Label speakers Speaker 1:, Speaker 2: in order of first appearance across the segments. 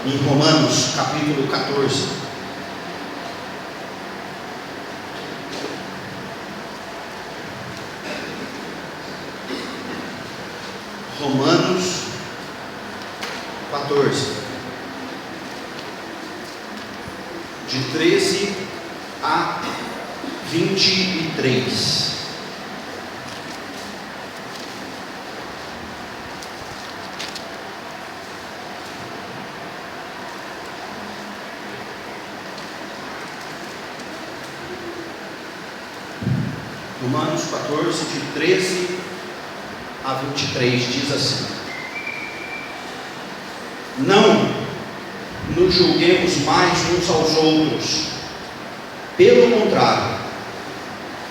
Speaker 1: em Romanos capítulo 14. Romanos 14, de 13 a 23. Romanos 14, de 13 a 23, diz assim: não nos julguemos mais uns aos outros, pelo contrário,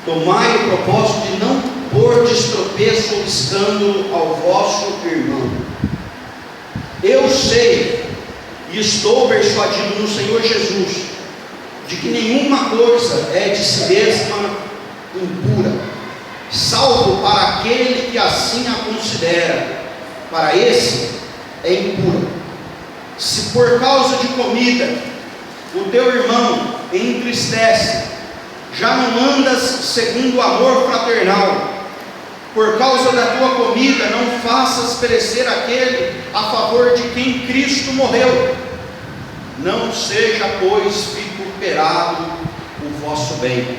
Speaker 1: tomai o propósito de não pôr tropeço ou escândalo ao vosso irmão. Eu sei e estou persuadido no Senhor Jesus, de que nenhuma coisa é de si mesma impura, salvo para aquele que assim a considera. Para esse é impura. Se por causa de comida o teu irmão entristece, já não andas segundo o amor fraternal. Por causa da tua comida não faças perecer aquele a favor de quem Cristo morreu. Não seja, pois, vituperado o vosso bem,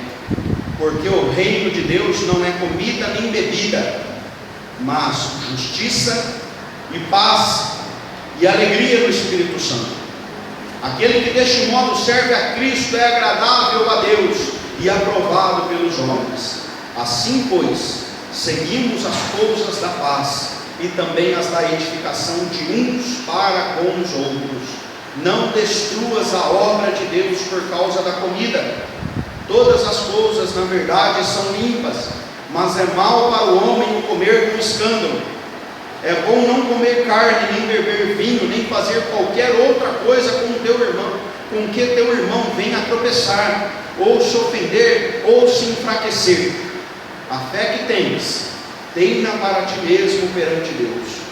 Speaker 1: porque o reino de Deus não é comida nem bebida, mas justiça e paz e alegria no Espírito Santo. Aquele que deste modo serve a Cristo é agradável a Deus e aprovado pelos homens. Assim, pois, seguimos as coisas da paz e também as da edificação de uns para com os outros. Não destruas a obra de Deus por causa da comida. Todas as coisas, na verdade, são limpas, mas é mal para o homem o comer com escândalo. É bom não comer carne, nem beber vinho, nem fazer qualquer outra coisa com teu irmão, com que teu irmão venha a tropeçar, ou se ofender, ou se enfraquecer. A fé que tens, tenha para ti mesmo perante Deus.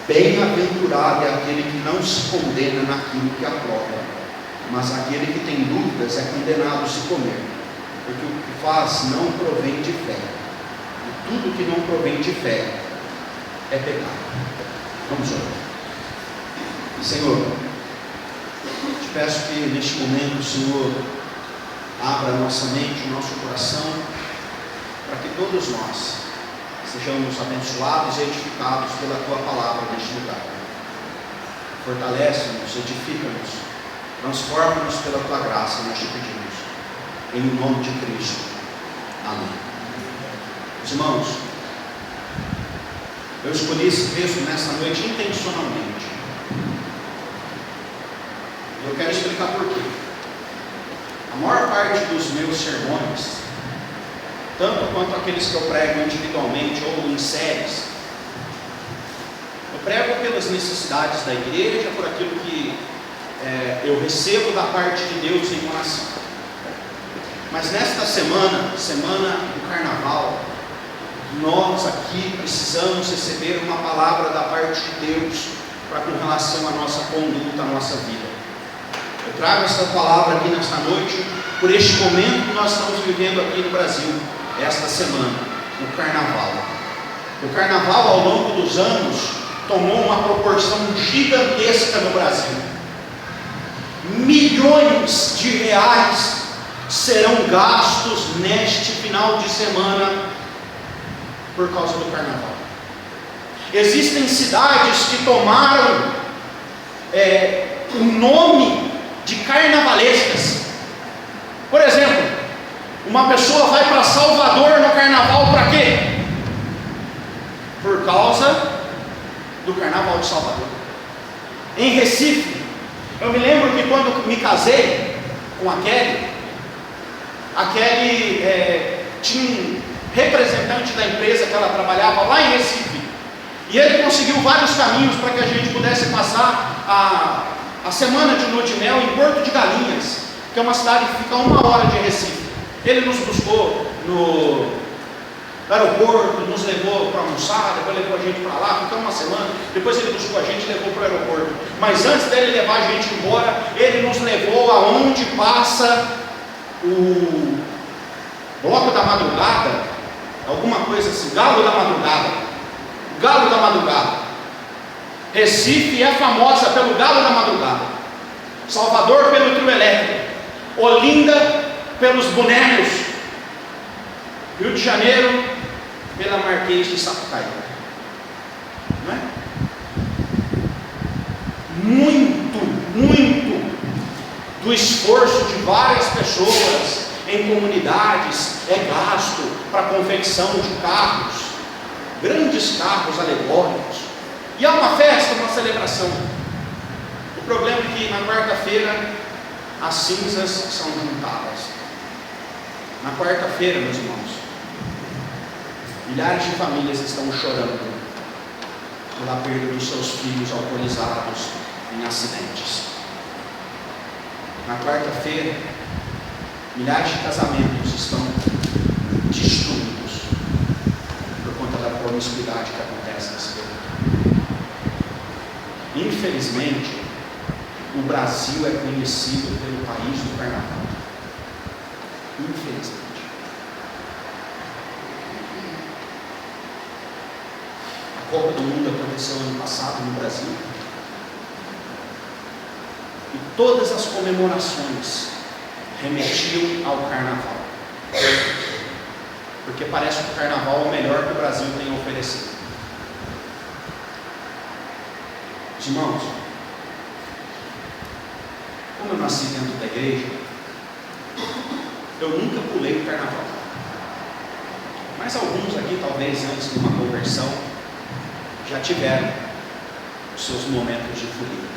Speaker 1: Bem-aventurado é aquele que não se condena naquilo que aprova, mas aquele que tem dúvidas é condenado se comer, porque o que faz não provém de fé, e tudo que não provém de fé é pecado. Vamos orar. Senhor, te peço que neste momento o Senhor abra a nossa mente, o nosso coração, para que todos nós sejamos abençoados e edificados pela tua palavra neste lugar. Fortalece-nos, edifica-nos, transforma-nos pela tua graça, nós te pedimos, em nome de Cristo. Amém. Meus irmãos, eu escolhi esse texto nesta noite intencionalmente. Eu quero explicar por quê. A maior parte dos meus sermões, tanto quanto aqueles que eu prego individualmente ou em séries, eu prego pelas necessidades da igreja, por aquilo que eu recebo da parte de Deus em oração. Mas nesta semana do carnaval, nós aqui precisamos receber uma palavra da parte de Deus com relação à nossa conduta, à nossa vida. Eu trago esta palavra aqui nesta noite por este momento que nós estamos vivendo aqui no Brasil, esta semana, o carnaval. O carnaval, ao longo dos anos, tomou uma proporção gigantesca no Brasil. Milhões de reais serão gastos neste final de semana por causa do carnaval. Existem cidades que tomaram o nome de carnavalescas. Por exemplo, uma pessoa vai para Salvador no carnaval para quê? Por causa do carnaval de Salvador. Em Recife, eu me lembro que quando me casei com a Kelly tinha um representante da empresa que ela trabalhava lá em Recife, e ele conseguiu vários caminhos para que a gente pudesse passar a semana de lua de mel em Porto de Galinhas, que é uma cidade que fica a 1 hora de Recife. Ele nos buscou
Speaker 2: do aeroporto, nos levou para almoçar, depois levou a gente para lá, ficamos uma semana, depois ele buscou a gente e levou para o aeroporto. Mas antes dele levar a gente embora, ele nos levou aonde passa o bloco da madrugada, alguma coisa assim, Galo da Madrugada. Galo da Madrugada. Recife é famosa pelo Galo da Madrugada. Salvador pelo trio elétrico. Olinda pelos bonecos. Rio de Janeiro pela Marquês de Sapucaí. Não é? Muito do esforço de várias pessoas em comunidades é gasto para a confecção de carros, grandes carros alegóricos, e há uma festa, uma celebração. O problema é que na quarta-feira as cinzas são juntadas. Na quarta-feira, meus irmãos, milhares de famílias estão chorando pela perda dos seus filhos alcoolizados em acidentes. Na quarta-feira, milhares de casamentos estão destruídos por conta da promiscuidade que acontece nesse período. Infelizmente, o Brasil é conhecido pelo país do carnaval. Infelizmente. A Copa do Mundo aconteceu ano passado no Brasil. E todas as comemorações remetiam ao carnaval. Porque parece que o carnaval é o melhor que o Brasil tem a oferecer. Irmãos, como eu nasci dentro da igreja, eu nunca pulei o carnaval. Mas alguns aqui, talvez antes de uma conversão, já tiveram os seus momentos de folia.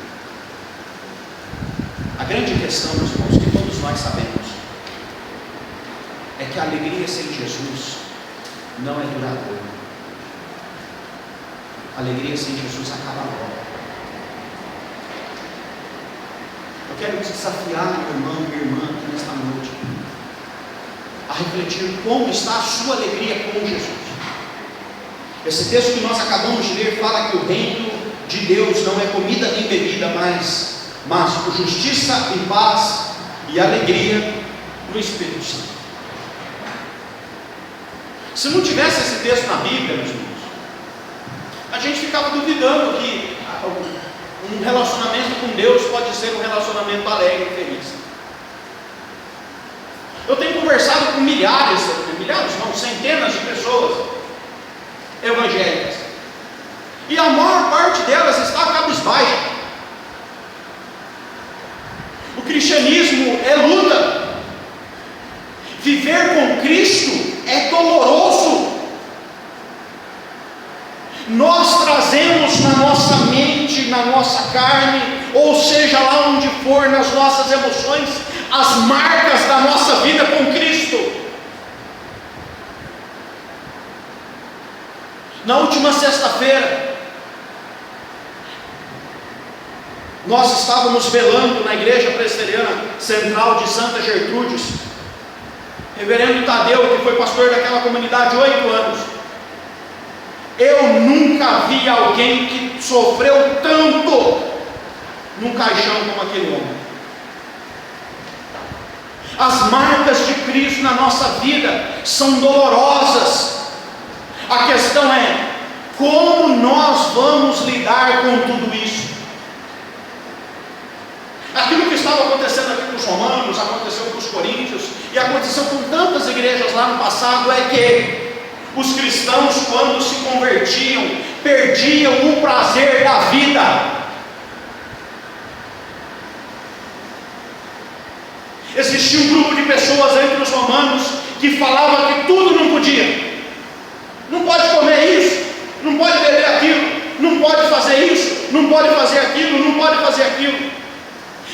Speaker 2: A grande questão, meus irmãos, que todos nós sabemos, é que a alegria sem Jesus não é duradoura. A alegria sem Jesus acaba logo. Eu quero te desafiar, meu irmão e minha irmã, aqui nesta noite, a refletir como está a sua alegria com Jesus. Esse texto que nós acabamos de ler fala que o reino de Deus não é comida nem bebida, mas por justiça e paz e alegria no Espírito Santo. Se não tivesse esse texto na Bíblia, meus irmãos, a gente ficava duvidando que um relacionamento com Deus pode ser um relacionamento alegre e feliz. Eu tenho conversado com milhares não, centenas de pessoas evangélicas, e a maior parte delas está cabisbaixa. O cristianismo é luta. Viver com Cristo é doloroso. Nós trazemos na nossa mente, na nossa carne, ou seja lá onde for, nas nossas emoções, as marcas da nossa vida com Cristo. Na última sexta-feira, nós estávamos velando na igreja presbiteriana central de Santa Gertrudes, reverendo Tadeu, que foi pastor daquela comunidade 8 anos. Eu nunca vi alguém que sofreu tanto num caixão como aquele homem. As marcas de Cristo na nossa vida são dolorosas. A questão é, como nós vamos lidar com tudo isso? Aquilo que estava acontecendo aqui com os romanos, aconteceu com os coríntios, e aconteceu com tantas igrejas lá no passado, é que os cristãos, quando se convertiam, perdiam o prazer da vida. Existia um grupo de pessoas entre os romanos que falava que tudo não podia. Não pode comer isso, não pode beber aquilo, não pode fazer isso, não pode fazer aquilo, não pode fazer aquilo.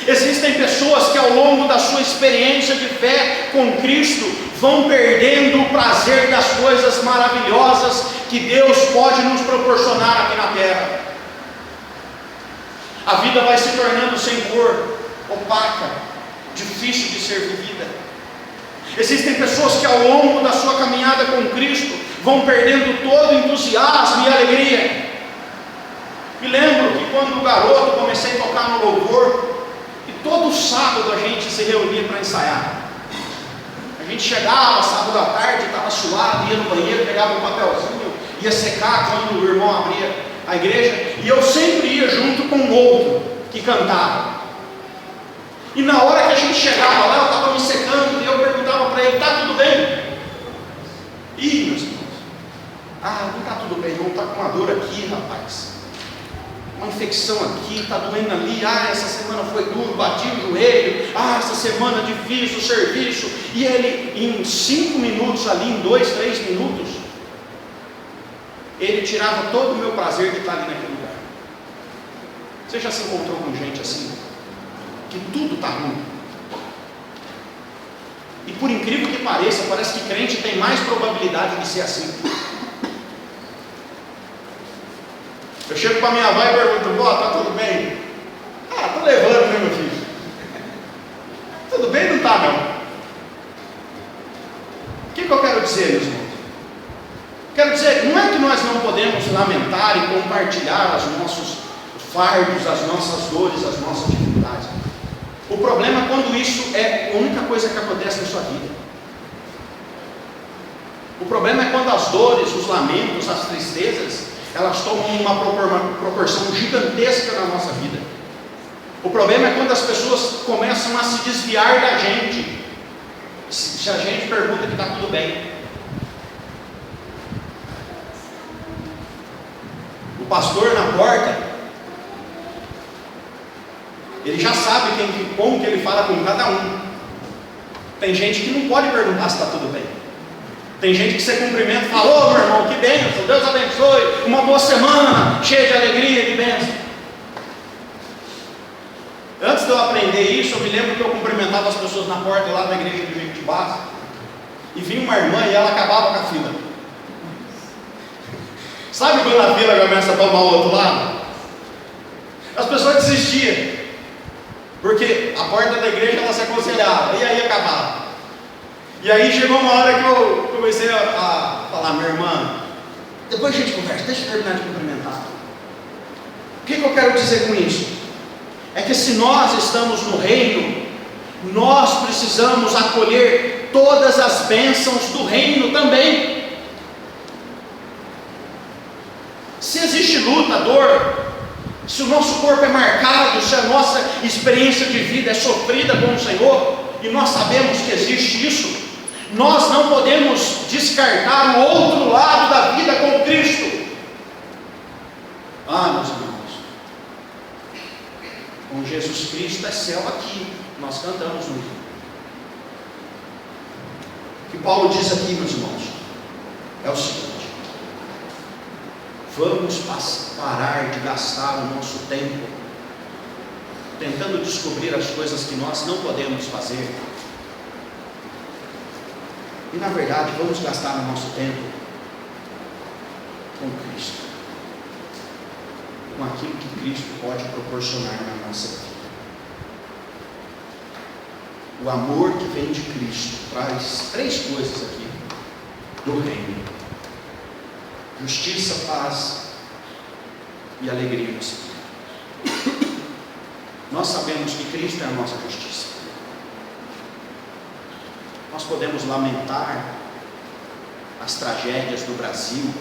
Speaker 2: Existem pessoas que ao longo da sua experiência de fé com Cristo vão perdendo o prazer das coisas maravilhosas que Deus pode nos proporcionar aqui na terra. A vida vai se tornando sem cor, opaca, difícil de ser vivida. Existem pessoas que ao longo da sua caminhada com Cristo vão perdendo todo o entusiasmo e alegria. Me lembro que quando garoto comecei a tocar no louvor, e todo sábado a gente se reunia para ensaiar. A gente chegava sábado à tarde, estava suado, ia no banheiro, pegava um papelzinho, ia secar quando o irmão abria a igreja, e eu sempre ia junto com um outro que cantava. E na hora que a gente chegava lá, eu estava me secando, e eu perguntava para ele: está tudo bem? Ih, meus irmãos, não está tudo bem, não, está com uma dor aqui, rapaz, uma infecção aqui, está doendo ali, essa semana foi duro, bati o joelho, essa semana difícil o serviço. E ele, em 5 minutos ali, em 2, 3 minutos, ele tirava todo o meu prazer de estar ali naquele lugar. Você já se encontrou com gente assim? Que tudo está ruim. E por incrível que pareça, parece que crente tem mais probabilidade de ser assim. Eu chego para minha avó e pergunto: vó, está tudo bem? Estou levando, né, meu filho? Tudo bem? Não está, não. O que eu quero dizer, meus irmãos? Quero dizer, não é que nós não podemos lamentar e compartilhar os nossos fardos, as nossas dores, as nossas dificuldades. O problema é quando isso é a única coisa que acontece na sua vida. O problema é quando as dores, os lamentos, as tristezas, elas tomam uma proporção gigantesca na nossa vida. O problema é quando as pessoas começam a se desviar da gente, se a gente pergunta que está tudo bem. O pastor na porta, ele já sabe como que ele fala com cada um. Tem gente que não pode perguntar se está tudo bem. Tem gente que você cumprimenta e fala: ô meu irmão, que bênção, Deus abençoe, uma boa semana, cheia de alegria, de bênção. Antes de eu aprender isso, eu me lembro que eu cumprimentava as pessoas na porta lá da igreja de Jequitibá, e vinha uma irmã e ela acabava com a fila. Sabe quando a fila começa a tomar o outro lado? As pessoas desistiam, porque a porta da igreja ela se aconselhava, e aí acabava. E aí chegou uma hora que eu comecei a falar: minha irmã, depois a gente conversa, deixa eu terminar de cumprimentar. O que eu quero dizer com isso? É que se nós estamos no reino, nós precisamos acolher todas as bênçãos do reino também. Se existe luta, dor, se o nosso corpo é marcado, se a nossa experiência de vida é sofrida com o Senhor, e nós sabemos que existe isso, nós não podemos descartar o outro lado da vida com Cristo. Meus irmãos, com Jesus Cristo é céu aqui. Nós cantamos no hino. O que Paulo diz aqui, meus irmãos, é o seguinte: vamos parar de gastar o nosso tempo tentando descobrir as coisas que nós não podemos fazer, e na verdade vamos gastar o nosso tempo com Cristo, com aquilo que Cristo pode proporcionar na nossa vida. O amor que vem de Cristo traz 3 coisas aqui do reino: justiça, paz e alegria no Espírito. Nós sabemos que Cristo é a nossa justiça. Nós podemos lamentar as tragédias do Brasil,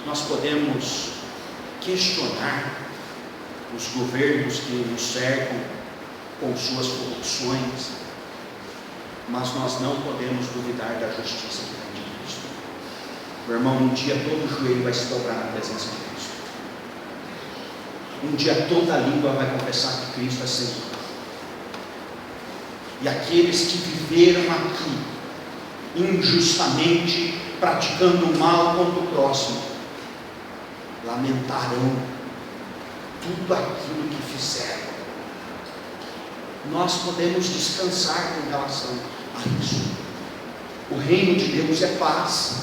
Speaker 2: nós podemos questionar os governos que nos cercam com suas corrupções, mas nós não podemos duvidar da justiça que vem de Cristo. Meu irmão, um dia todo joelho vai se dobrar na presença de Cristo. Um dia toda língua vai confessar que Cristo é Senhor. E aqueles que viveram aqui injustamente, praticando o mal contra o próximo, lamentarão tudo aquilo que fizeram. Nós podemos descansar com relação a isso. O reino de Deus é paz.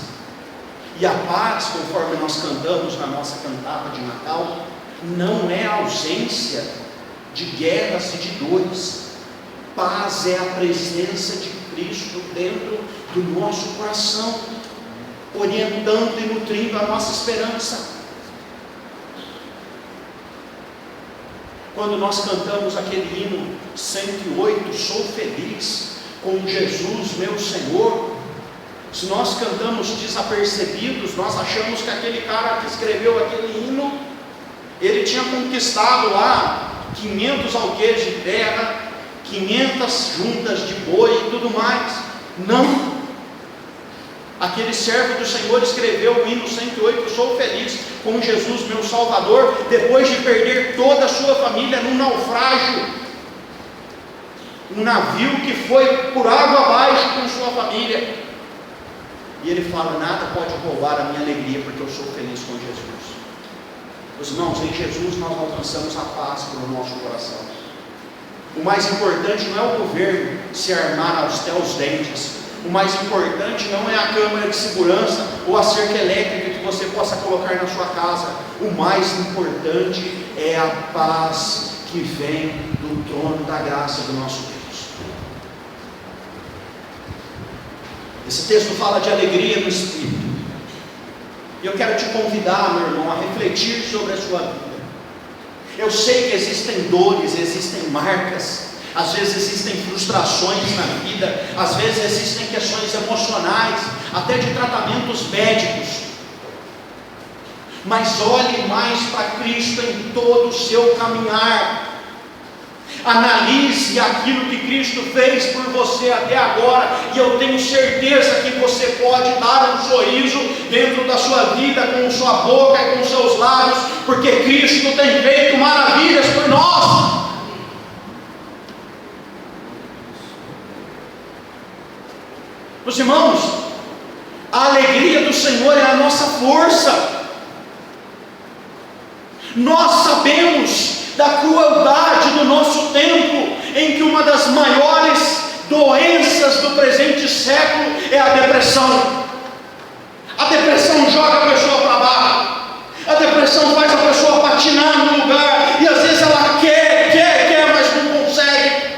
Speaker 2: E a paz, conforme nós cantamos na nossa cantata de Natal, não é a ausência de guerras e de dores. Paz é a presença de Cristo dentro do nosso coração. orientando e nutrindo a nossa esperança. Quando nós cantamos aquele hino 108, sou feliz com Jesus meu Senhor, se nós cantamos desapercebidos, nós achamos que aquele cara que escreveu aquele hino, ele tinha conquistado lá 500 alqueires de terra, 500 juntas de boi e tudo mais. Não. Aquele servo do Senhor escreveu o hino 108, sou feliz com Jesus meu Salvador, depois de perder toda a sua família num naufrágio, um navio que foi por água abaixo com sua família, e ele fala, nada pode roubar a minha alegria, porque eu sou feliz com Jesus. Meus irmãos, em Jesus nós alcançamos a paz para o nosso coração. O mais importante não é o governo se armar até os dentes. O mais importante não é a câmara de segurança ou a cerca elétrica que você possa colocar na sua casa. O mais importante é a paz que vem do trono da graça do nosso Deus. Esse texto fala de alegria no Espírito. E eu quero te convidar, meu irmão, a refletir sobre a sua vida. Eu sei que existem dores, existem marcas, às vezes existem frustrações na vida, às vezes existem questões emocionais, até de tratamentos médicos. Mas olhe mais para Cristo em todo o seu caminhar. Analise aquilo que Cristo fez por você até agora, e eu tenho certeza que você pode dar um sorriso dentro da sua vida, com sua boca e com seus lábios, porque Cristo tem feito maravilhas por nós. Meus irmãos, a alegria do Senhor é a nossa força. Nós sabemos da crueldade do nosso tempo, em que uma das maiores doenças do presente século é a depressão. A depressão joga a pessoa para baixo, a depressão faz a pessoa patinar no lugar, e às vezes ela quer, mas não consegue.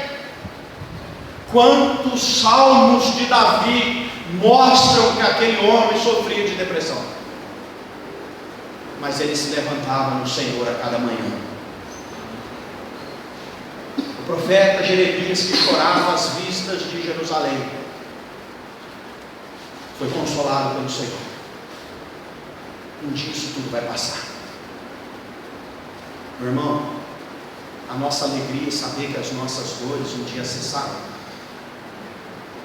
Speaker 2: Quantos salmos de Davi mostram que aquele homem sofria de depressão, mas ele se levantava no Senhor a cada manhã. O profeta Jeremias, que chorava às vistas de Jerusalém, foi consolado pelo Senhor. Um dia isso tudo vai passar. Meu irmão, a nossa alegria é saber que as nossas dores um dia cessaram.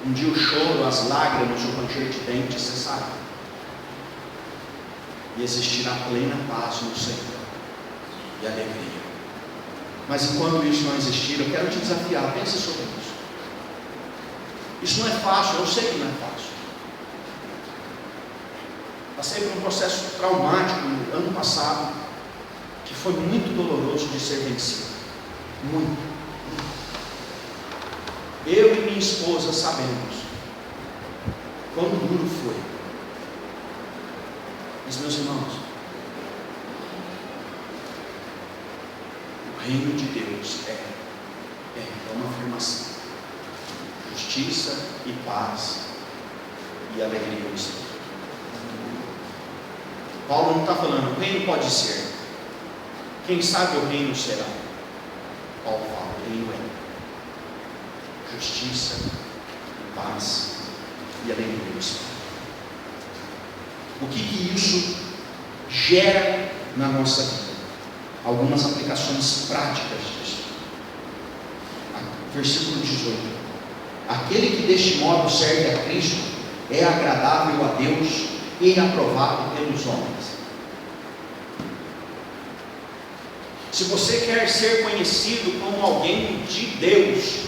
Speaker 2: Um dia o choro, as lágrimas, o ranger de dentes cessaram. E existirá plena paz no Senhor e alegria. Mas enquanto isso não existir, eu quero te desafiar, pense sobre isso. Isso não é fácil, eu sei que não é fácil. Passei por um processo traumático no ano passado, que foi muito doloroso de ser vencido. Muito. Eu e minha esposa sabemos quão duro foi. Mas, meus irmãos, o reino de Deus é uma afirmação: justiça e paz e alegria no Espírito. Paulo não está falando, o reino pode ser, quem sabe o reino será. Paulo fala, o reino é justiça e paz e alegria no Espírito. O que isso gera na nossa vida? Algumas aplicações práticas disso. Versículo 18: aquele que deste modo serve a Cristo é agradável a Deus e aprovado pelos homens. Se você quer ser conhecido como alguém de Deus,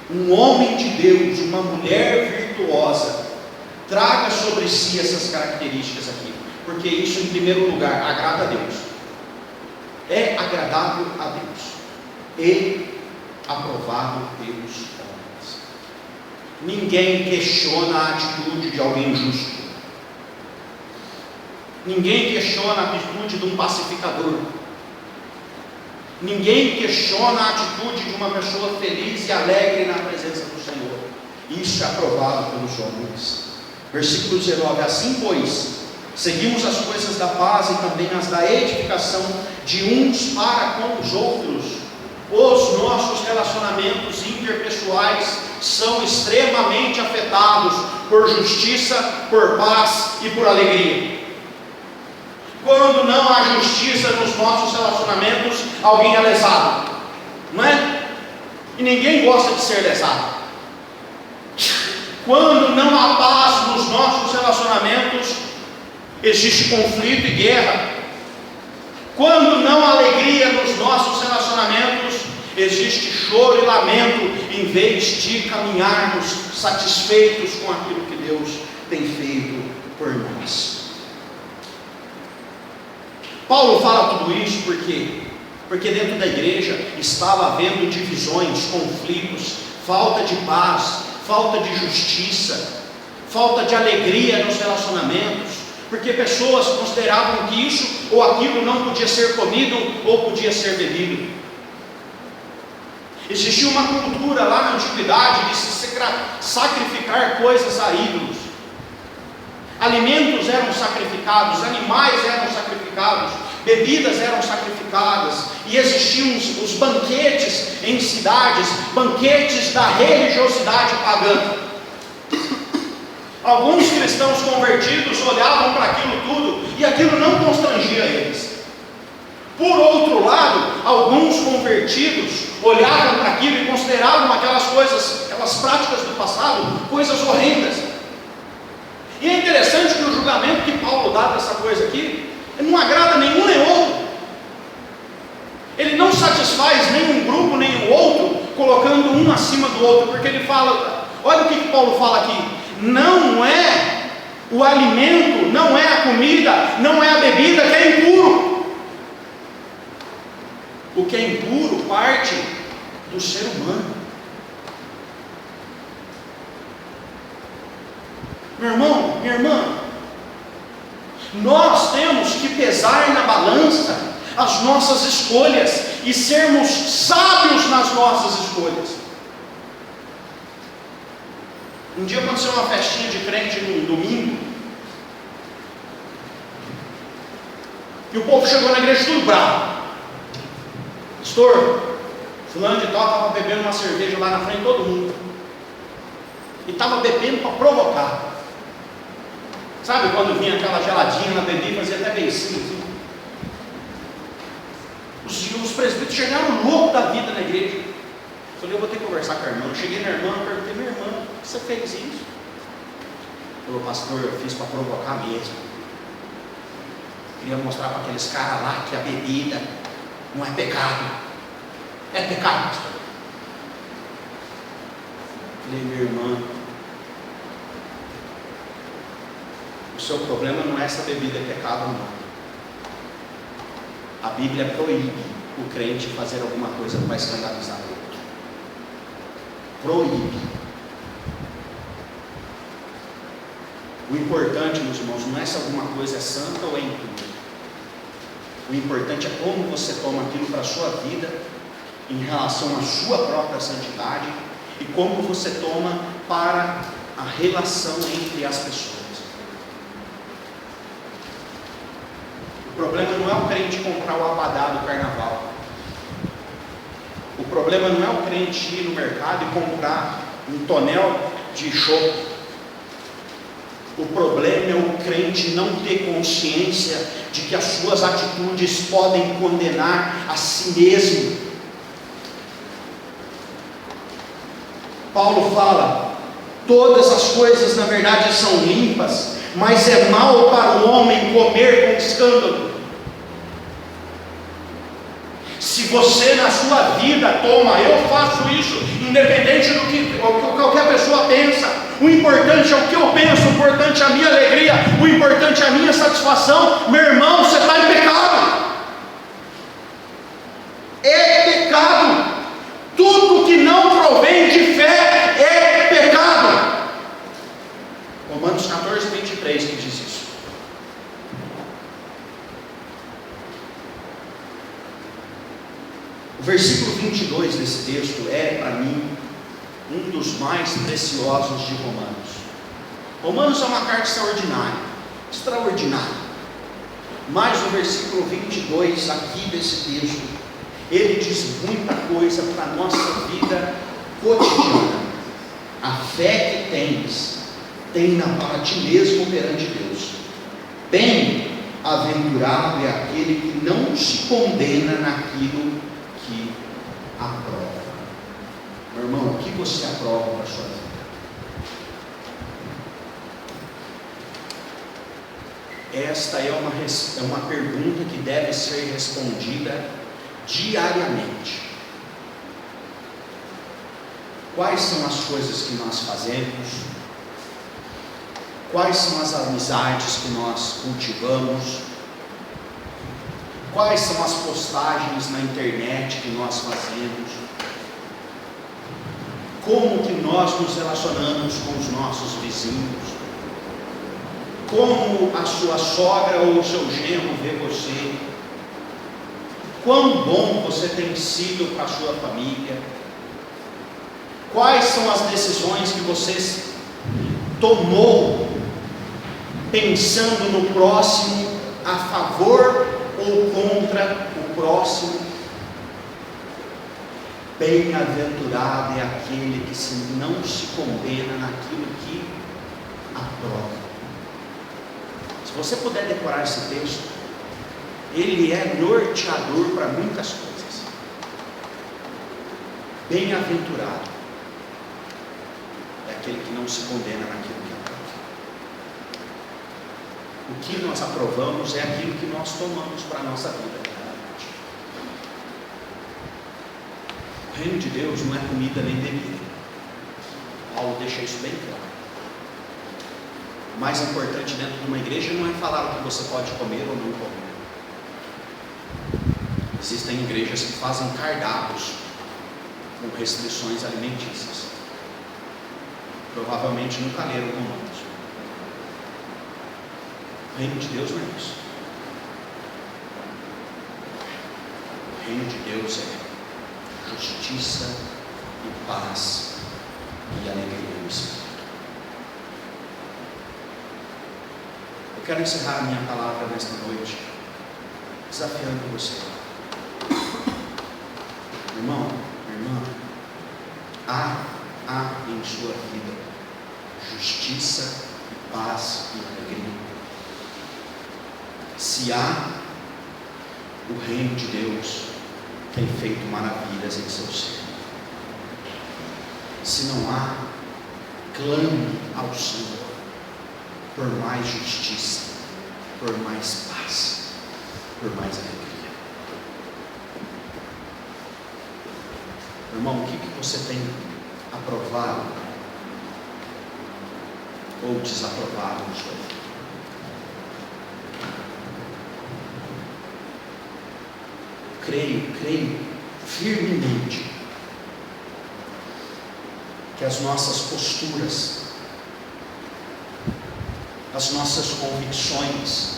Speaker 2: um homem de Deus, uma mulher virtuosa, traga sobre si essas características aqui, porque isso, em primeiro lugar, agrada a Deus, é agradável a Deus e aprovado pelos homens. Ninguém questiona a atitude de alguém justo, ninguém questiona a atitude de um pacificador, ninguém questiona a atitude de uma pessoa feliz e alegre na presença do Senhor. Isso é aprovado pelos homens. Versículo 19: assim pois, seguimos as coisas da paz e também as da edificação de uns para com os outros. Os nossos relacionamentos interpessoais são extremamente afetados por justiça, por paz e por alegria. Quando não há justiça nos nossos relacionamentos, alguém é lesado, não é? E ninguém gosta de ser lesado. Quando não há paz nos nossos relacionamentos, existe conflito e guerra. Quando não há alegria nos nossos relacionamentos, existe choro e lamento, em vez de caminharmos satisfeitos com aquilo que Deus tem feito por nós. Paulo fala tudo isso por quê? Porque dentro da igreja estava havendo divisões, conflitos, falta de paz, falta de justiça, falta de alegria nos relacionamentos, porque pessoas consideravam que isso ou aquilo não podia ser comido ou podia ser bebido. Existia uma cultura lá na antiguidade de se sacrificar coisas a ídolos. Alimentos eram sacrificados, animais eram sacrificados, bebidas eram sacrificadas, e existiam os banquetes em cidades, banquetes da religiosidade pagã. Alguns cristãos convertidos olhavam para aquilo tudo e aquilo não constrangia eles. Por outro lado, alguns convertidos olhavam para aquilo e consideravam aquelas coisas, aquelas práticas do passado, coisas horrendas. E é interessante que o julgamento que Paulo dá dessa coisa aqui, ele não agrada nenhum nem outro. Ele não satisfaz nem um grupo nem o outro, colocando um acima do outro, porque ele fala, olha o que Paulo fala aqui: não é o alimento, não é a comida, não é a bebida que é impuro. O que é impuro parte do ser humano. Meu irmão, minha irmã, nós temos que pesar na balança as nossas escolhas e sermos sábios nas nossas escolhas. Um dia aconteceu uma festinha de crente no domingo, e o povo chegou na igreja tudo bravo. Pastor, fulano de tal estava bebendo uma cerveja lá na frente de todo mundo, e estava bebendo para provocar. Sabe quando vinha aquela geladinha na bebida, fazia até beicinho assim? Os presbíteros chegaram loucos da vida na igreja. Eu falei, eu vou ter que conversar com a irmã. Eu cheguei na irmã, perguntei, minha irmã, por que você fez isso? Falou, pastor, eu fiz para provocar mesmo. Queria mostrar para aqueles caras lá que a bebida não é pecado. É pecado, pastor. Falei, minha irmã, o seu problema não é essa bebida é pecado ou não. A Bíblia proíbe o crente fazer alguma coisa para escandalizar o outro. Proíbe. O importante, meus irmãos, não é se alguma coisa é santa ou é impura. O importante é como você toma aquilo para a sua vida, em relação à sua própria santidade, e como você toma para a relação entre as pessoas. O problema não é o crente comprar o abadá do carnaval. O problema não é o crente ir no mercado e comprar um tonel de chopp. O problema é o crente não ter consciência de que as suas atitudes podem condenar a si mesmo. Paulo fala, todas as coisas na verdade são limpas, mas é mal para o homem comer com escândalo. Se você na sua vida toma, eu faço isso, independente do que qualquer pessoa pensa, o importante é o que eu penso, o importante é a minha alegria, o importante é a minha satisfação, meu irmão, você está em pecado. É pecado. Tudo que não provém de fé é pecado. Romanos 14, 23 que diz isso. O versículo 22 desse texto é, para mim, um dos mais preciosos de Romanos. Romanos é uma carta extraordinária, extraordinária. Mas no versículo 22 aqui desse texto, ele diz muita coisa para a nossa vida cotidiana. A fé que tens, tenha para ti mesmo perante Deus. Bem-aventurado é aquele que não se condena naquilo que aprova. Meu irmão, o que você aprova para a sua vida? Esta é uma pergunta que deve ser respondida diariamente. Quais são as coisas que nós fazemos? Quais são as amizades que nós cultivamos? Quais são as postagens na internet que nós fazemos? Como que nós nos relacionamos com os nossos vizinhos? Como a sua sogra ou o seu genro vê você? Quão bom você tem sido para a sua família? Quais são as decisões que você tomou pensando no próximo, a favor ou contra o próximo? Bem-aventurado é aquele que não se condena naquilo que aprova. Se você puder decorar esse texto, ele é norteador para muitas coisas. Bem-aventurado é aquele que não se condena naquilo que aprova. O que nós aprovamos é aquilo que nós tomamos para a nossa vida. O reino de Deus não é comida nem bebida. Paulo deixa isso bem claro. O mais importante dentro de uma igreja não é falar o que você pode comer ou não comer. Existem igrejas que fazem cardápios com restrições alimentícias. Provavelmente nunca leram Romanos. O reino de Deus não é isso. O reino de Deus é justiça e paz e alegria no Espírito. Eu quero encerrar a minha palavra nesta noite desafiando você. Irmão, irmã, há em sua vida justiça e paz e alegria. Se há, o reino de Deus tem feito maravilhas em seu ser. Se não há, clame ao Senhor por mais justiça, por mais paz, por mais alegria. Irmão, o que você tem aprovado ou desaprovado na sua vida? Creio firmemente que as nossas posturas, as nossas convicções,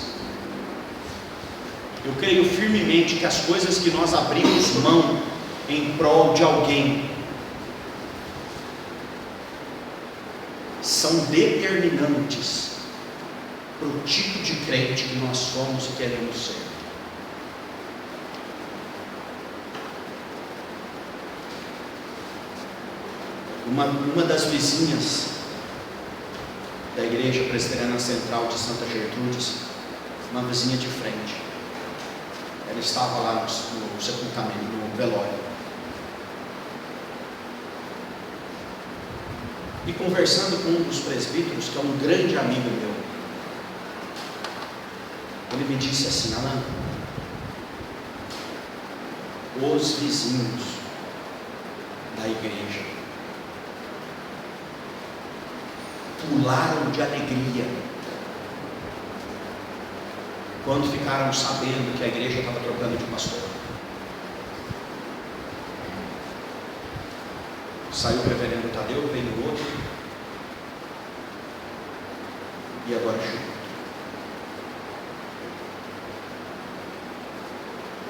Speaker 2: eu creio firmemente que as coisas que nós abrimos mão em prol de alguém são determinantes para o tipo de crente que nós somos e queremos ser. Uma das vizinhas da Igreja Presbiteriana Central de Santa Gertrudes, uma vizinha de frente, ela estava lá no sepultamento, no velório, e conversando com um dos presbíteros, que é um grande amigo meu, ele me disse assim: Alan, os vizinhos da igreja pularam de alegria quando ficaram sabendo que a igreja estava trocando de pastor. Saiu o reverendo Tadeu, veio o outro, e agora chegou.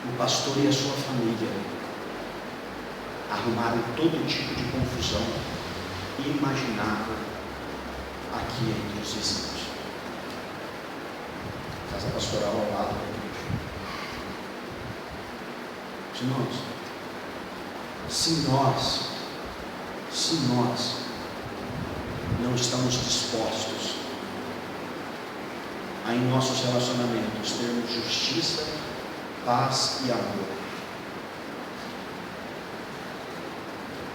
Speaker 2: O pastor e a sua família arrumaram todo tipo de confusão imaginável aqui entre os vizinhos. Casa pastoral ao lado da igreja. Irmãos, se nós não estamos dispostos a, em nossos relacionamentos, termos justiça, paz e amor,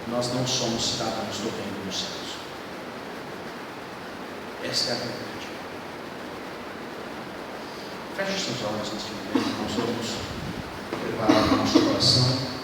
Speaker 2: nós não somos cidadãos do reino dos céus. Esta é a verdade. Feche seus olhos neste momento, nós vamos preparar o nosso coração.